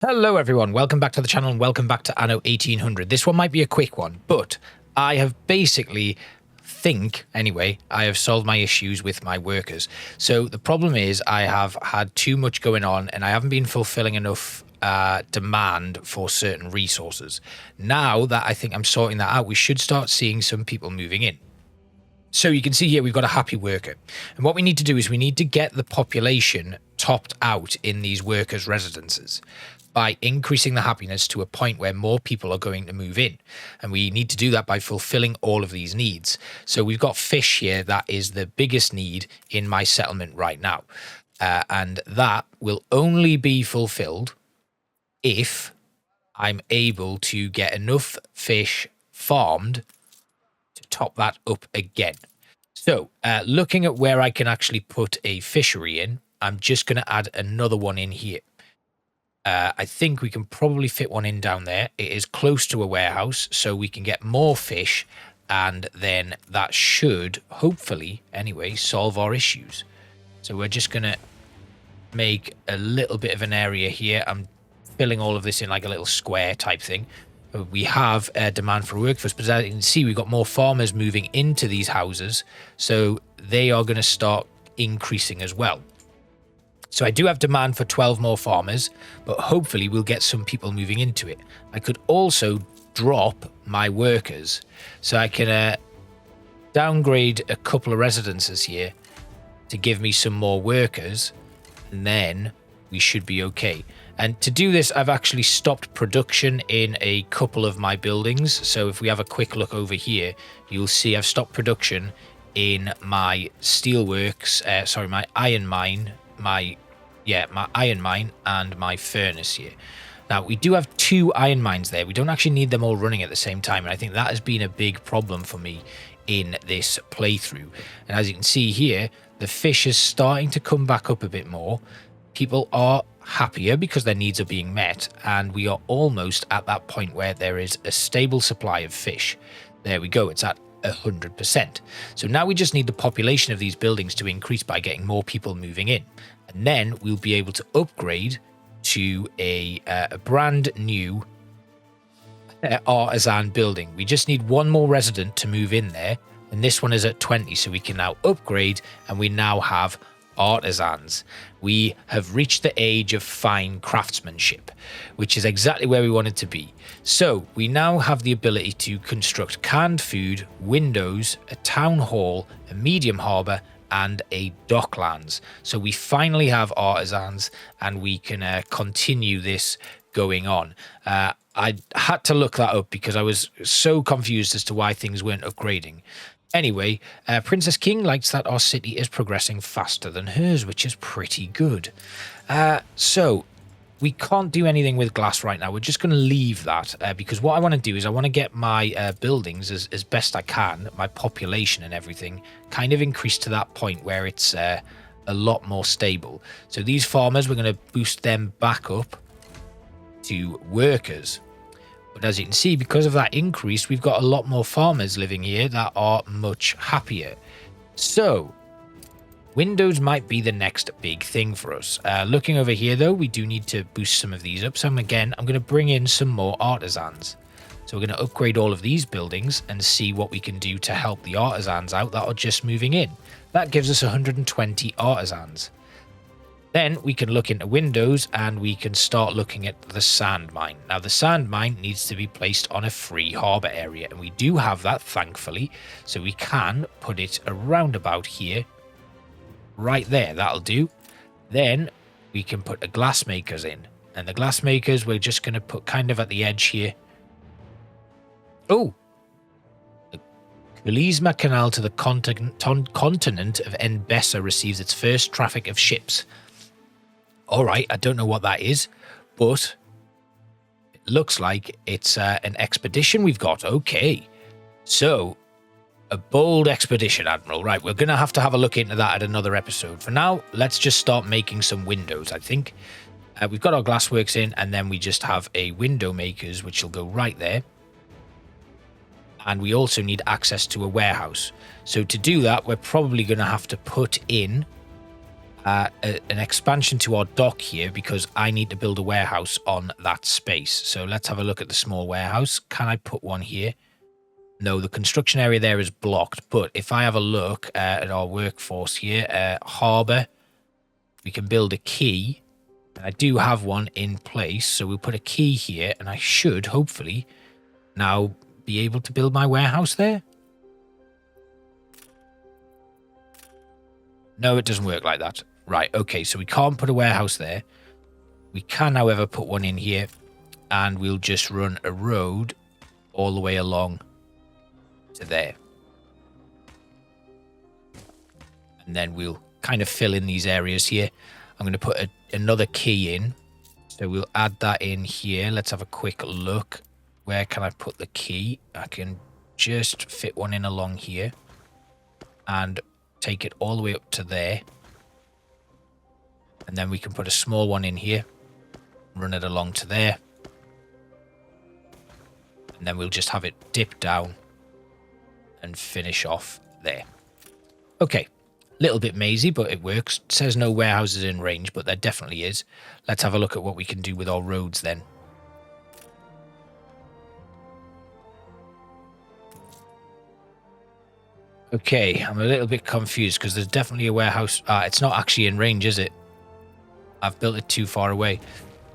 Hello everyone, welcome back to the channel and welcome back to Anno 1800. This one might be a quick one, but I have basically, I have solved my issues with my workers. So the problem is I have had too much going on and I haven't been fulfilling enough demand for certain resources. Now that I think I'm sorting that out, we should start seeing some people moving in. So you can see here we've got a happy worker. And what we need to do is we need to get the population topped out in these workers' residences by increasing the happiness to a point where more people are going to move in. And we need to do that by fulfilling all of these needs. So we've got fish here. That is the biggest need in my settlement right now. And that will only be fulfilled if I'm able to get enough fish farmed to top that up again. So looking at where I can actually put a fishery in, I'm just going to add another one in here. I think we can probably fit one in down there. It is close to a warehouse, so we can get more fish, and then that should, hopefully, anyway, solve our issues. So we're just going to make a little bit of an area here. I'm filling all of this in like a little square type thing. We have a demand for a workforce, but as you can see, we've got more farmers moving into these houses, so they are going to start increasing as well. So I do have demand for 12 more farmers, but hopefully we'll get some people moving into it. I could also drop my workers, so I can downgrade a couple of residences here to give me some more workers, and then we should be okay. And to do this, I've actually stopped production in a couple of my buildings. So if we have a quick look over here, you'll see I've stopped production in my steelworks, my iron mine, my iron mine and my furnace here. Now, we do have 2 iron mines there. We don't actually need them all running at the same time, and I think that has been a big problem for me in this playthrough. And as you can see here, the fish is starting to come back up a bit more. People are happier because their needs are being met, and we are almost at that point where there is a stable supply of fish. There we go, it's at 100%. So now we just need the population of these buildings to increase by getting more people moving in. And then we'll be able to upgrade to a brand new artisan building. We just need one more resident to move in there. And this one is at 20, so we can now upgrade, and we now have artisans. We have reached the age of fine craftsmanship, which is exactly where we wanted to be. So we now have the ability to construct canned food, windows, a town hall, a medium harbour, and a docklands. So we finally have artisans, and we can continue this going on. I had to look that up because I was so confused as to why things weren't upgrading. Anyway, Princess King likes that our city is progressing faster than hers, which is pretty good. So we can't do anything with glass right now. We're just going to leave that because what I want to do is I want to get my buildings as best I can, my population and everything, kind of increased to that point where it's a lot more stable. So these farmers, we're going to boost them back up to workers. But as you can see, because of that increase, we've got a lot more farmers living here that are much happier. So windows might be the next big thing for us. Looking over here, though, we do need to boost some of these up. So I'm going to bring in some more artisans. So we're going to upgrade all of these buildings and see what we can do to help the artisans out that are just moving in. That gives us 120 artisans. Then we can look into windows, and we can start looking at the sand mine. Now, the sand mine needs to be placed on a free harbour area, and we do have that, thankfully. So we can put it around about here. Right there, that'll do. Then we can put the glassmakers in. And the glassmakers, we're just going to put kind of at the edge here. Oh! The Kulisma Canal to the continent of Enbessa receives its first traffic of ships. Alright, I don't know what that is, but it looks like it's an expedition we've got. Okay, so a bold expedition, Admiral. Right, we're going to have a look into that at another episode. For now, let's just start making some windows, I think. We've got our glassworks in, and then we just have a window makers, which will go right there. And we also need access to a warehouse. So to do that, we're probably going to have to put in an expansion to our dock here because I need to build a warehouse on that space. So let's have a look at the small warehouse. Can I put one here? No, the construction area there is blocked. But if I have a look at our workforce here, harbour, we can build a quay. And I do have one in place. So we'll put a quay here and I should hopefully now be able to build my warehouse there. No, it doesn't work like that. Right, okay, so we can't put a warehouse there. We can, however, put one in here, and we'll just run a road all the way along to there. And then we'll kind of fill in these areas here. I'm going to put another key in. So we'll add that in here. Let's have a quick look. Where can I put the key? I can just fit one in along here. And take it all the way up to there. And then we can put a small one in here. Run it along to there. And then we'll just have it dip down and finish off there. Okay. Little bit mazy, but it works. It says no warehouses in range, but there definitely is. Let's have a look at what we can do with our roads then. Okay, I'm a little bit confused because there's definitely a warehouse. It's not actually in range, is it? I've built it too far away.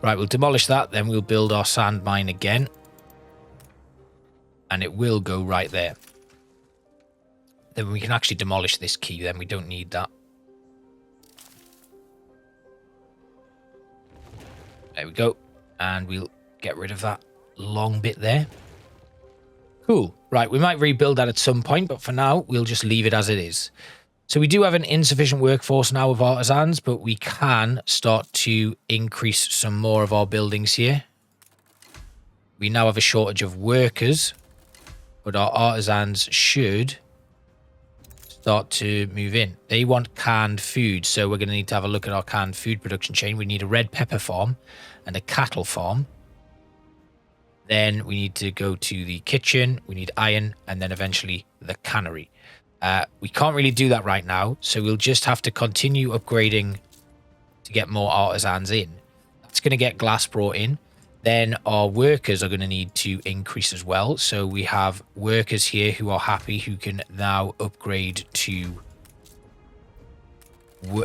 Right, we'll demolish that. Then we'll build our sand mine again. And it will go right there. Then we can actually demolish this key. Then we don't need that. There we go. And we'll get rid of that long bit there. Cool. Right, we might rebuild that at some point, but for now, we'll just leave it as it is. So we do have an insufficient workforce now of artisans, but we can start to increase some more of our buildings here. We now have a shortage of workers, but our artisans should start to move in. They want canned food, so we're going to need to have a look at our canned food production chain. We need a red pepper farm and a cattle farm. Then we need to go to the kitchen, we need iron, and then eventually the cannery. We can't really do that right now, so we'll just have to continue upgrading to get more artisans in. That's going to get glass brought in. Then our workers are going to need to increase as well. So we have workers here who are happy, who can now upgrade to...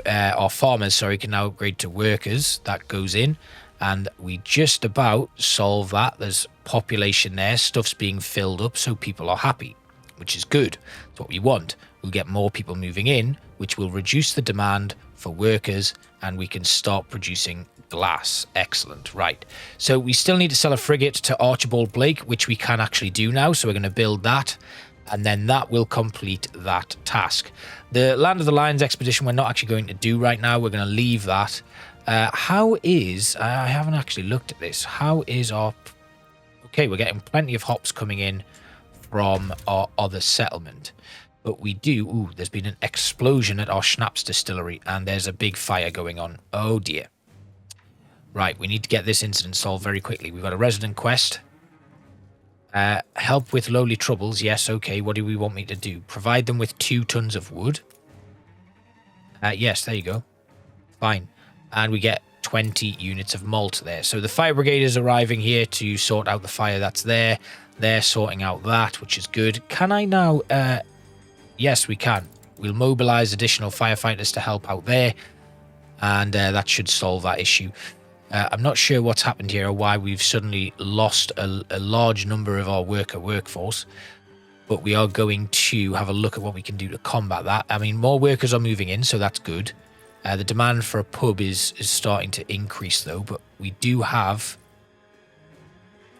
our farmers, sorry, can now upgrade to workers. That goes in. And we just about solve that. There's population there. Stuff's being filled up, so people are happy, which is good. It's what we want. We'll get more people moving in, which will reduce the demand for workers, and we can start producing glass. Excellent. Right. So we still need to sell a frigate to Archibald Blake, which we can actually do now. So we're going to build that, and then that will complete that task. The Land of the Lions expedition we're not actually going to do right now. We're going to leave that. How is... I haven't actually looked at this. How is our... Okay, we're getting plenty of hops coming in from our other settlement. But we do... Ooh, there's been an explosion at our schnapps distillery, and there's a big fire going on. Oh, dear. Right, we need to get this incident solved very quickly. We've got a resident quest. Help with lowly troubles. Yes, okay. What do we want me to do? Provide them with 2 tons of wood. Yes, there you go. Fine. And we get 20 units of malt there. So the fire brigade is arriving here to sort out the fire that's there. They're sorting out that, which is good. Can I now... yes, we can. We'll mobilize additional firefighters to help out there. And that should solve that issue. I'm not sure what's happened here or why we've suddenly lost a large number of our workforce. But we are going to have a look at what we can do to combat that. I mean, more workers are moving in, so that's good. The demand for a pub is starting to increase, though. But we do have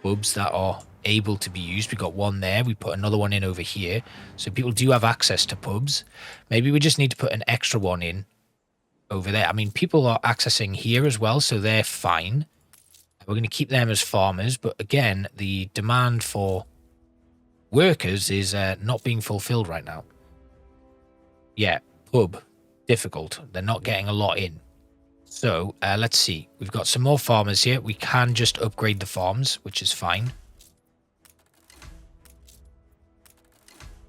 pubs that are able to be used. We got one there. We put another one in over here. So people do have access to pubs. Maybe we just need to put an extra one in over there. I mean, people are accessing here as well, so they're fine. We're going to keep them as farmers. But again, the demand for workers is not being fulfilled right now. Yeah, pub. Difficult. They're not getting a lot in. So let's see. We've got some more farmers here. We can just upgrade the farms, which is fine.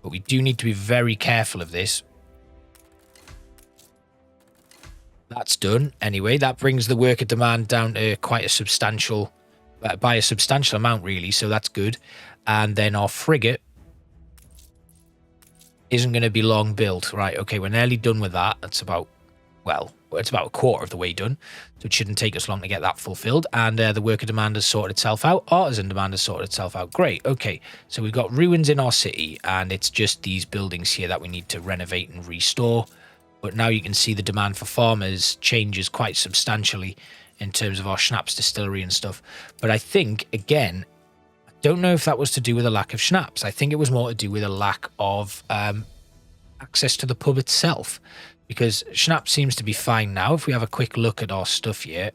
But we do need to be very careful of this. That's done. Anyway, that brings the worker demand down to quite a substantial, by a substantial amount, really. So that's good. And then our frigate isn't going to be long built. Right, okay, we're nearly done with that. That's about, well, it's about a quarter of the way done. So it shouldn't take us long to get that fulfilled. And the worker demand has sorted itself out. Artisan demand has sorted itself out. Great, okay. So we've got ruins in our city, and it's just these buildings here that we need to renovate and restore. But now you can see the demand for farmers changes quite substantially in terms of our schnapps distillery and stuff. But I think, again, I don't know if that was to do with a lack of schnapps. I think it was more to do with a lack of access to the pub itself. Because schnapps seems to be fine now. If we have a quick look at our stuff here,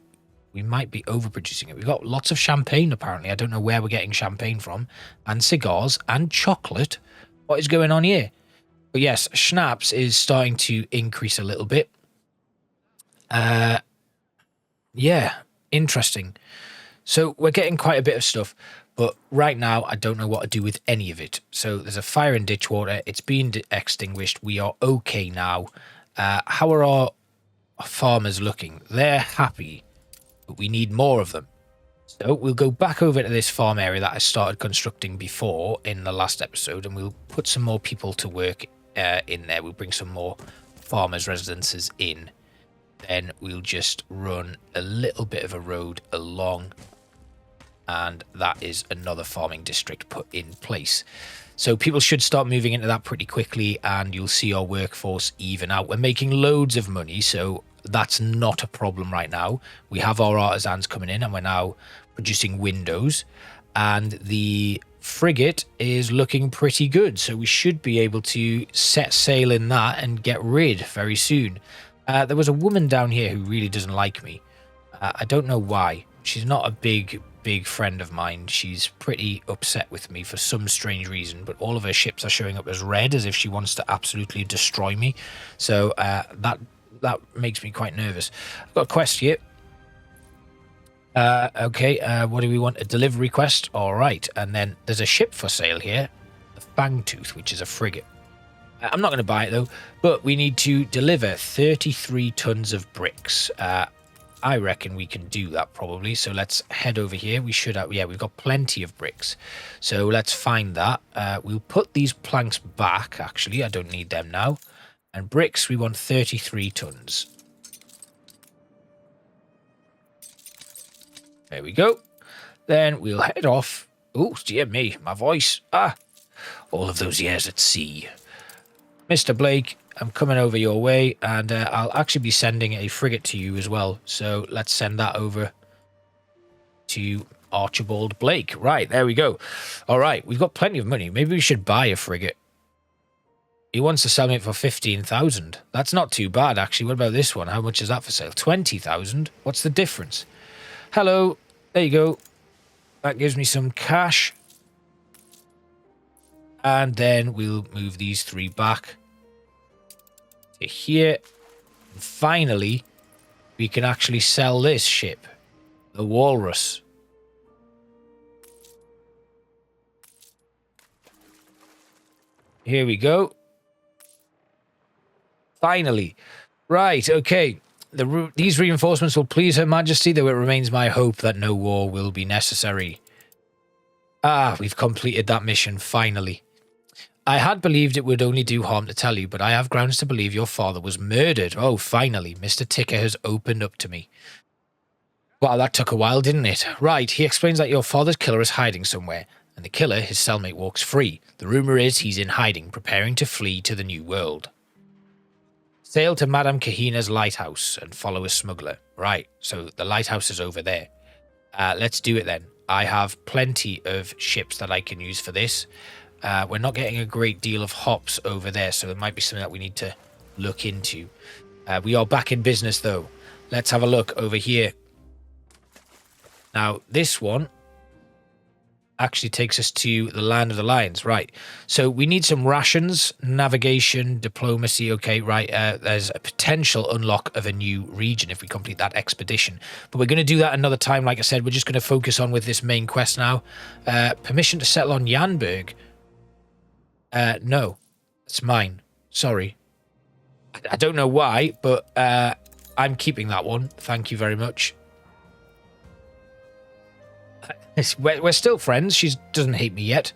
we might be overproducing it. We've got lots of champagne, apparently. I don't know where we're getting champagne from. And cigars and chocolate. What is going on here? But yes, schnapps is starting to increase a little bit. Yeah, interesting. So we're getting quite a bit of stuff, but right now I don't know what to do with any of it. So there's a fire in Ditchwater. It's been extinguished. We are okay now. How are our farmers looking? They're happy, but we need more of them. So we'll go back over to this farm area that I started constructing before in the last episode, and we'll put some more people to work in there. We'll bring some more farmers' residences in. Then we'll just run a little bit of a road along, and that is another farming district put in place. So people should start moving into that pretty quickly, and you'll see our workforce even out. We're making loads of money, so that's not a problem right now. We have our artisans coming in, and we're now producing windows, and the frigate is looking pretty good, so we should be able to set sail in that and get rid very soon. There was a woman down here who really doesn't like me. I don't know why. She's not a big friend of mine. She's pretty upset with me for some strange reason, but all of her ships are showing up as red, as if she wants to absolutely destroy me. So that makes me quite nervous. I've got a quest here. Okay, what do we want? A delivery quest? All right. And then there's a ship for sale here, the Fangtooth, which is a frigate. I'm not going to buy it, though, but we need to deliver 33 tons of bricks. I reckon we can do that, probably. So let's head over here. We should have... Yeah, we've got plenty of bricks. So let's find that. We'll put these planks back, actually. I don't need them now. And bricks, we want 33 tons. There we go. Then we'll head off. Oh, dear me, my voice. All of those years at sea. Mr. Blake, I'm coming over your way, and I'll actually be sending a frigate to you as well. So let's send that over to Archibald Blake. Right, there we go. All right, we've got plenty of money. Maybe we should buy a frigate. He wants to sell me it for 15,000. That's not too bad, actually. What about this one? How much is that for sale? 20,000? What's the difference? Hello. There you go. That gives me some cash. And then we'll move these three back to here. And finally, we can actually sell this ship, the Walrus. Here we go. Finally. Right, okay. These reinforcements will please Her Majesty, though it remains my hope that no war will be necessary. We've completed that mission, finally. I had believed it would only do harm to tell you, but I have grounds to believe your father was murdered. Oh, finally, Mr. Ticker has opened up to me. Wow, that took a while, didn't it? Right, he explains that your father's killer is hiding somewhere, and the killer, his cellmate, walks free. The rumour is he's in hiding, preparing to flee to the New World. Sail to Madame Kahina's lighthouse and follow a smuggler. Right, so the lighthouse is over there. Let's do it then. I have plenty of ships that I can use for this. We're not getting a great deal of hops over there, so there might be something that we need to look into. We are back in business, though. Let's have a look over here. Now, this one actually takes us to the Land of the Lions. Right, so we need some rations, navigation, diplomacy. Okay, right, there's a potential unlock of a new region if we complete that expedition. But we're going to do that another time. Like I said, we're just going to focus on with this main quest now. Permission to settle on Janberg. No, it's mine. Sorry. I don't know why, but I'm keeping that one. Thank you very much. We're still friends. She doesn't hate me yet.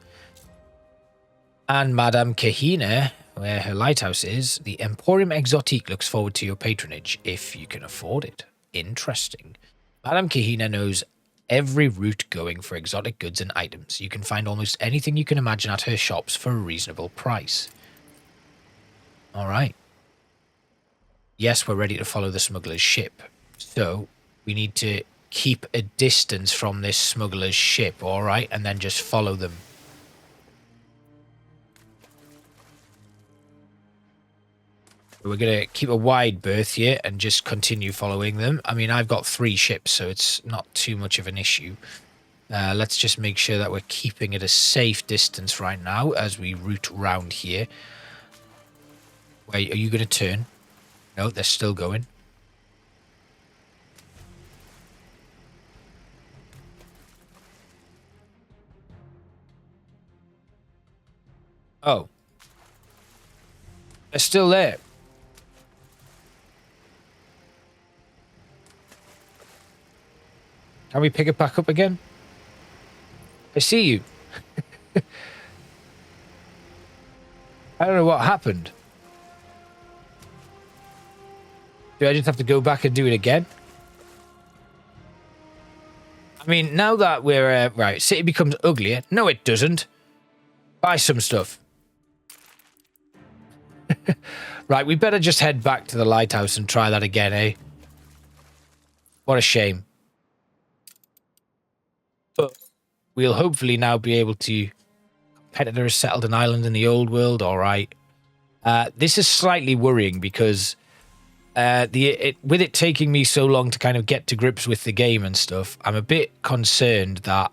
And Madame Kahina, where her lighthouse is, the Emporium Exotique looks forward to your patronage, if you can afford it. Interesting. Madame Kahina knows every route going for exotic goods and items. You can find almost anything you can imagine at her shops for a reasonable price. All right. Yes, we're ready to follow the smuggler's ship. So we need to keep a distance from this smuggler's ship, all right? And then just follow them. We're going to keep a wide berth here and just continue following them. I mean, I've got 3 ships, so it's not too much of an issue. Let's just make sure that we're keeping at a safe distance right now as we route round here. Wait, are you going to turn? No, they're still going. Oh. They're still there. Can we pick it back up again? I see you. I don't know what happened. Do I just have to go back and do it again? I mean, now that we're... right, city becomes uglier. No, it doesn't. Buy some stuff. Right, we better just head back to the lighthouse and try that again, eh? What a shame. But we'll hopefully now be able to... Competitor has settled an island in the old world, alright. This is slightly worrying because... with it taking me so long to kind of get to grips with the game and stuff, I'm a bit concerned that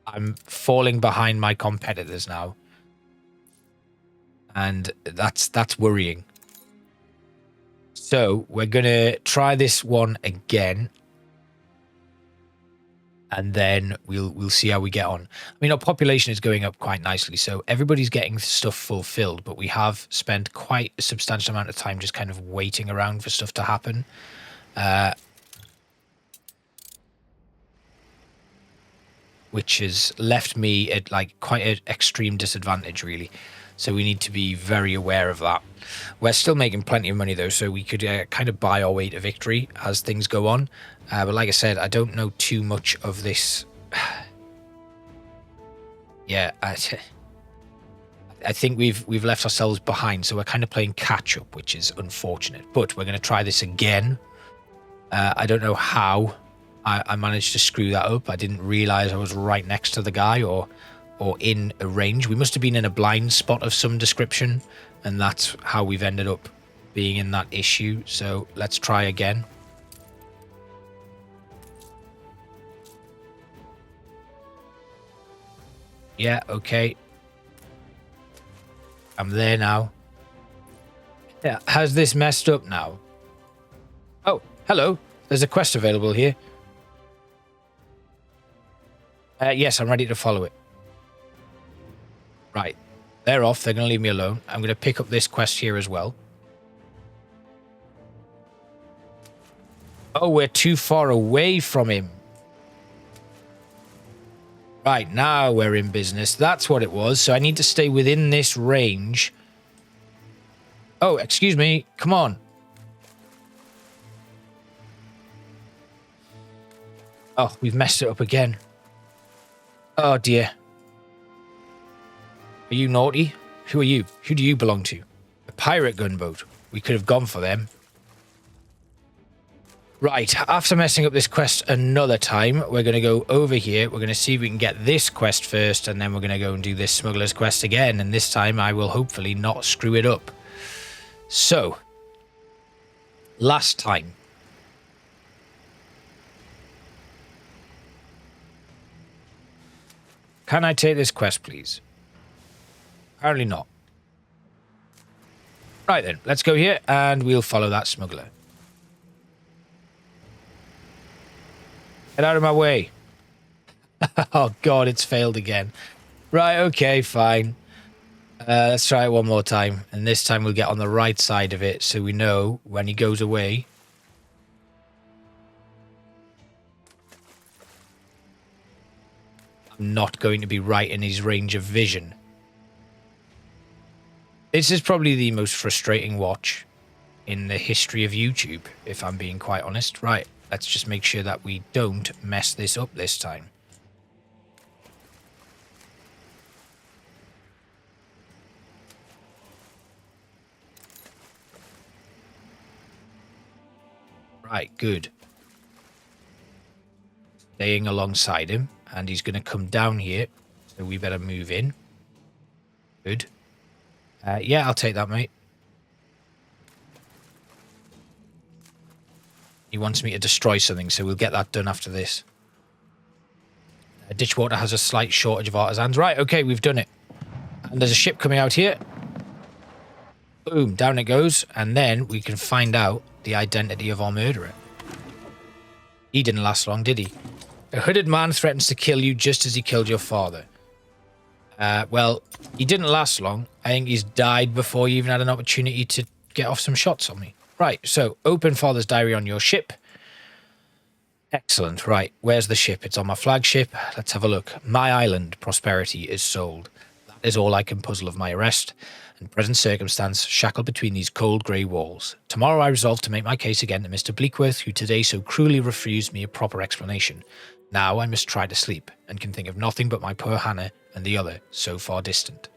I'm falling behind my competitors now. And that's worrying. So we're going to try this one again. And then we'll see how we get on. I mean, our population is going up quite nicely, so everybody's getting stuff fulfilled, but we have spent quite a substantial amount of time just kind of waiting around for stuff to happen. Which has left me at like quite an extreme disadvantage, really. So we need to be very aware of that. We're still making plenty of money, though, so we could kind of buy our way to victory as things go on. But like I said, I don't know too much of this. Yeah, I think we've left ourselves behind, so we're kind of playing catch-up, which is unfortunate. But we're going to try this again. I don't know how I managed to screw that up. I didn't realize I was right next to the guy or in a range. We must have been in a blind spot of some description, and that's how we've ended up being in that issue. So let's try again. Yeah, okay. I'm there now. Yeah, has this messed up now? Oh, hello. There's a quest available here. Yes, I'm ready to follow it. Right. They're off. They're going to leave me alone. I'm going to pick up this quest here as well. Oh, we're too far away from him. Right, now we're in business. That's what it was. So I need to stay within this range. Oh, excuse me. Come on. Oh, we've messed it up again. Oh, dear. Are you naughty? Who are you? Who do you belong to? A pirate gunboat. We could have gone for them. Right, after messing up this quest another time, we're going to go over here. We're going to see if we can get this quest first, and then we're going to go and do this smuggler's quest again. And this time I will hopefully not screw it up. So, last time. Can I take this quest, please? Apparently not. Right then, let's go here, and we'll follow that smuggler. Get out of my way. Oh, God, it's failed again. Right, okay, fine. Let's try it one more time. And this time we'll get on the right side of it so we know when he goes away. not going to be right in his range of vision. This is probably the most frustrating watch in the history of YouTube, if I'm being quite honest. Right, let's just make sure that we don't mess this up this time. Right, good. Staying alongside him, and he's going to come down here, so we better move in. Good. Yeah, I'll take that, mate. He wants me to destroy something, so we'll get that done after this. Ditchwater has a slight shortage of artisans. Right, okay, we've done it. And there's a ship coming out here. Boom, down it goes. And then we can find out the identity of our murderer. He didn't last long, did he? A hooded man threatens to kill you just as he killed your father. Well, he didn't last long. I think he's died before you even had an opportunity to get off some shots on me. Right, so open father's diary on your ship. Excellent. Right, where's the ship? It's on my flagship. Let's have a look. My island, Prosperity, is sold. That is all I can puzzle of my arrest and present circumstance shackled between these cold grey walls. Tomorrow I resolve to make my case again to Mr. Bleakworth, who today so cruelly refused me a proper explanation. Now I must try to sleep, and can think of nothing but my poor Hannah and the other, so far distant.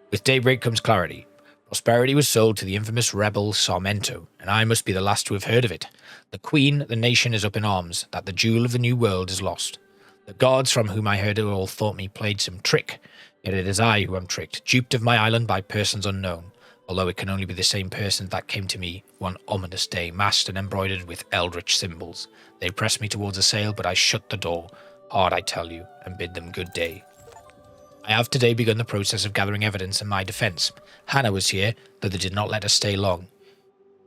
With daybreak comes clarity. Prosperity was sold to the infamous rebel Sarmento, and I must be the last to have heard of it. The Queen, the nation is up in arms, that the jewel of the new world is lost. The gods from whom I heard it all thought me played some trick, yet it is I who am tricked, duped of my island by persons unknown, although it can only be the same persons that came to me one ominous day, masked and embroidered with eldritch symbols. They pressed me towards a sail, but I shut the door, hard I tell you, and bid them good day. I have today begun the process of gathering evidence in my defence. Hannah was here, though they did not let us stay long.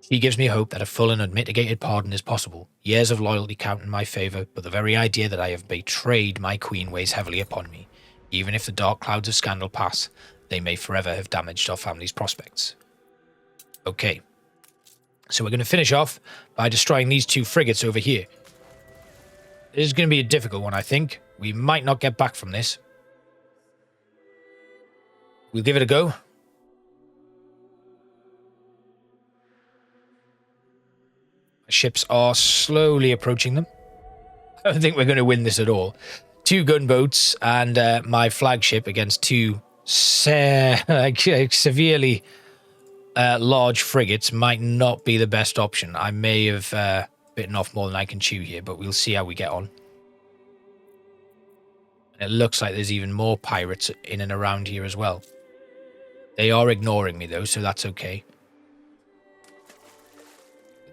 She gives me hope that a full and unmitigated pardon is possible. Years of loyalty count in my favour, but the very idea that I have betrayed my queen weighs heavily upon me. Even if the dark clouds of scandal pass, they may forever have damaged our family's prospects. Okay, so we're going to finish off by destroying these two frigates over here. This is going to be a difficult one, I think. We might not get back from this. We'll give it a go. Ships are slowly approaching them. I don't think we're going to win this at all. 2 gunboats and my flagship against 2 severely large frigates might not be the best option. I may have bitten off more than I can chew here, but we'll see how we get on. And it looks like there's even more pirates in and around here as well. They are ignoring me though, so that's okay.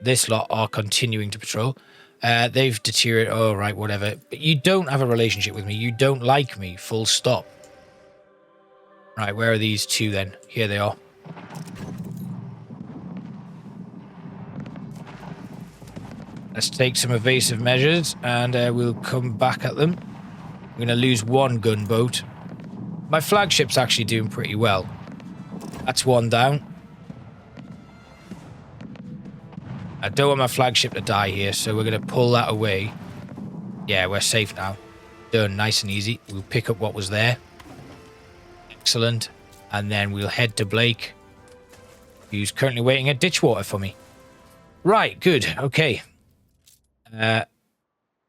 This lot are continuing to patrol. They've deteriorated. Oh, right, whatever. But you don't have a relationship with me. You don't like me. Full stop. Right, where are these 2 then? Here they are. Let's take some evasive measures and we'll come back at them. I'm going to lose 1 gunboat. My flagship's actually doing pretty well. That's 1 down. I don't want my flagship to die here, so we're going to pull that away. Yeah, we're safe now. Done, nice and easy. We'll pick up what was there. Excellent. And then we'll head to Blake, who's currently waiting at Ditchwater for me. Right, good. Okay.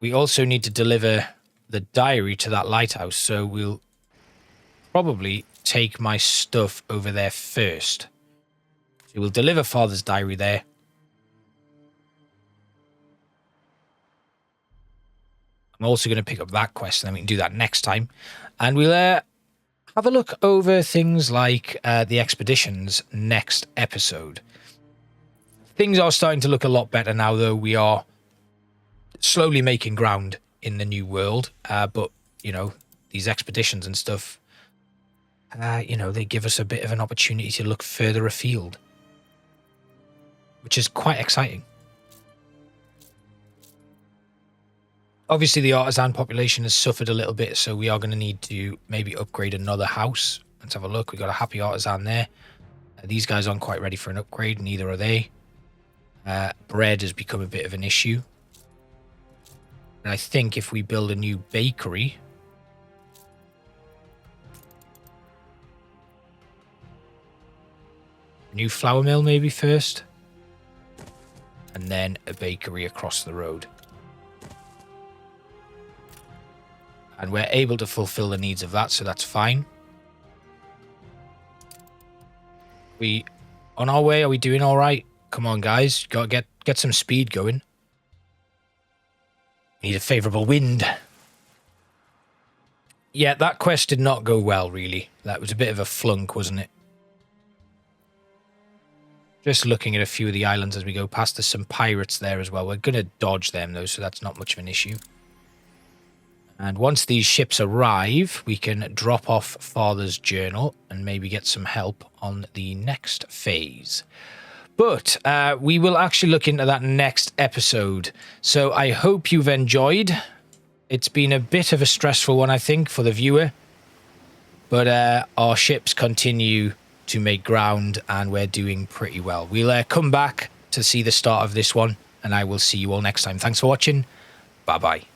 We also need to deliver the diary to that lighthouse, so we'll probably take my stuff over there first. So we'll deliver Father's diary there. I'm also going to pick up that quest, and then we can do that next time. And we'll have a look over things like the expeditions next episode. Things are starting to look a lot better now, though. We are slowly making ground in the new world. But, you know, these expeditions and stuff, you know, they give us a bit of an opportunity to look further afield, which is quite exciting. Obviously, the artisan population has suffered a little bit, so we are going to need to maybe upgrade another house. Let's have a look. We've got a happy artisan there. These guys aren't quite ready for an upgrade, neither are they. Bread has become a bit of an issue. And I think if we build a new bakery, new flour mill maybe first. And then a bakery across the road. And we're able to fulfill the needs of that, so that's fine. We on our way? Are we doing all right? Come on, guys. Got to get some speed going. Need a favorable wind. Yeah, that quest did not go well, really. That was a bit of a flunk, wasn't it? Just looking at a few of the islands as we go past. There's some pirates there as well. We're going to dodge them, though, so that's not much of an issue. And once these ships arrive, we can drop off Father's Journal and maybe get some help on the next phase. But we will actually look into that next episode. So I hope you've enjoyed. It's been a bit of a stressful one, I think, for the viewer. But our ships continue to make ground and we're doing pretty well. We'll come back to see the start of this one and I will see you all next time. Thanks for watching. Bye-bye.